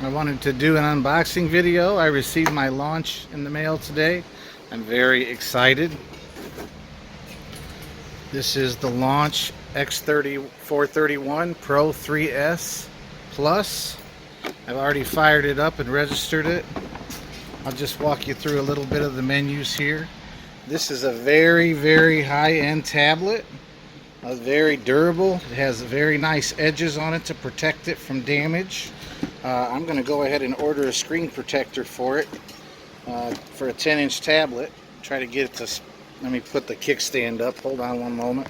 I wanted to do an unboxing video. I received my Launch in the mail today. I'm very excited. This is the Launch X431 Pro3s Plus. I've already fired it up and registered it. I'll just walk you through a little bit of the menus here. This is a very, very high-end tablet. Very durable. It has very nice edges on it to protect it from damage. I'm going to go ahead and order a screen protector for it, for a 10-inch tablet. Try to get it to, let me put the kickstand up. Hold on one moment.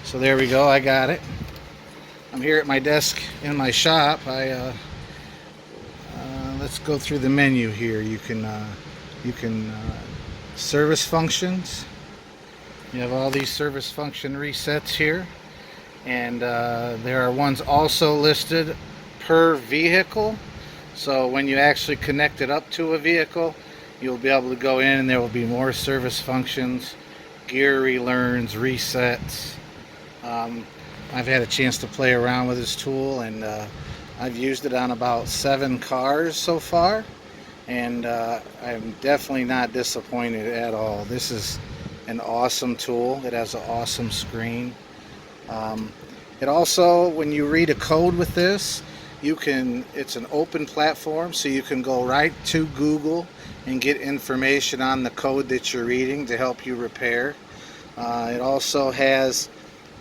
So there we go, I got it. I'm here at my desk in my shop. Let's go through the menu here. You can service functions. You have all these service function resets here, and there are ones also listed per vehicle. So when you actually connect it up to a vehicle, you'll be able to go in and there will be more service functions, gear relearns, resets. I've had a chance to play around with this tool, and I've used it on about 7 cars so far, and I'm definitely not disappointed at all. This is an awesome tool. It has an awesome screen. It also, when you read a code with this, it's an open platform, so you can go right to Google and get information on the code that you're reading to help you repair. It also has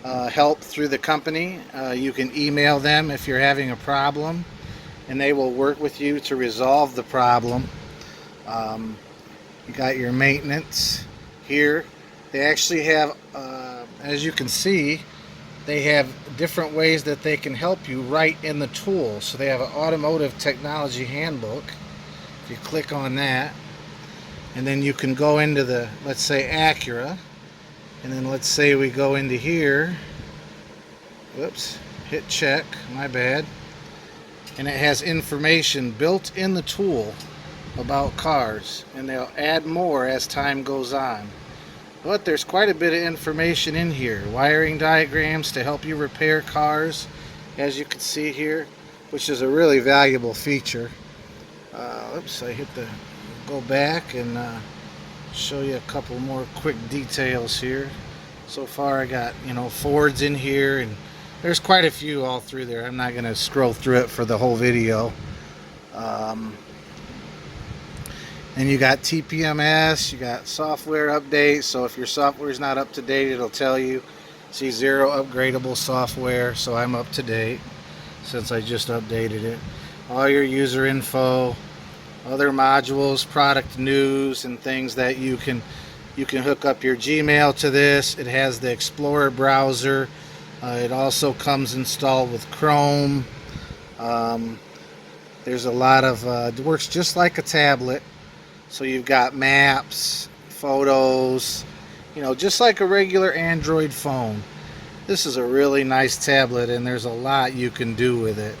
help through the company. You can email them if you're having a problem, and they will work with you to resolve the problem. You got your maintenance here. They actually have, as you can see, they have different ways that they can help you right in the tool. So they have an automotive technology handbook. If you click on that, and then you can go into the, let's say, Acura, and then let's say we go into here. Whoops, hit check, my bad. And it has information built in the tool about cars, and they'll add more as time goes on. But there's quite a bit of information in here. Wiring diagrams to help you repair cars, as you can see here, which is a really valuable feature. Oops, I hit the go back and show you a couple more quick details here. So far I got, Fords in here, and there's quite a few all through there. I'm not going to scroll through it for the whole video. And you got TPMS, you got software updates. So if your software is not up to date, it'll tell you. See, 0 upgradable software, so I'm up to date since I just updated it. All your user info, other modules, product news, and things that you can hook up your Gmail to this. It has the Explorer browser. It also comes installed with Chrome. There's a lot of, it works just like a tablet. So you've got maps, photos, just like a regular Android phone. This is a really nice tablet, and there's a lot you can do with it.